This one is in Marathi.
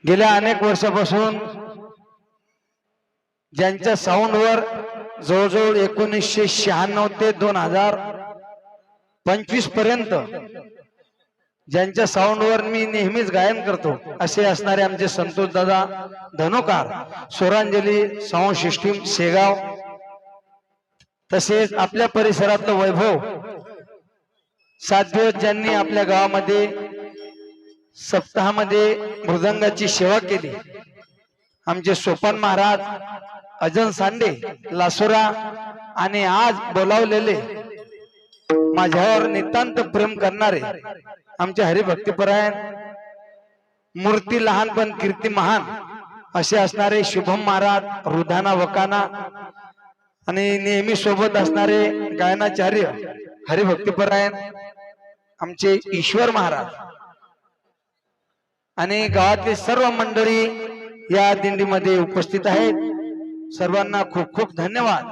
गेल्या अनेक वर्षापासून ज्यांच्या साऊंडवर जवळजवळ 1996 ते 2025 पर्यंत ज्यांच्या साऊंडवर मी नेहमीच गायन करतो असे असणारे आमचे संतोष दादा धनोकार, स्वरांजली साऊंड सिस्टीम शेगाव, तसेच आपल्या परिसरातलं वैभव 7 दिवस ज्यांनी आपल्या गावामध्ये सप्ताहामध्ये मृदंगाची सेवा केली, आमचे सोपान महाराज अजन सांडे लासोरा, आणि आज बोलावलेले माझ्यावर नितांत प्रेम करणारे आमचे हरिभक्तीपरायण, मूर्ती लहान पण कीर्ती महान असे असणारे शुभम महाराज रुधाना वकाना, आणि नेहमी सोबत असणारे गायनाचार्य हरिभक्तीपरायण आमचे ईश्वर महाराज, आणि गावातली सर्व मंडळी या दिंडीमध्ये उपस्थित आहेत। सर्वांना खूप खूप धन्यवाद।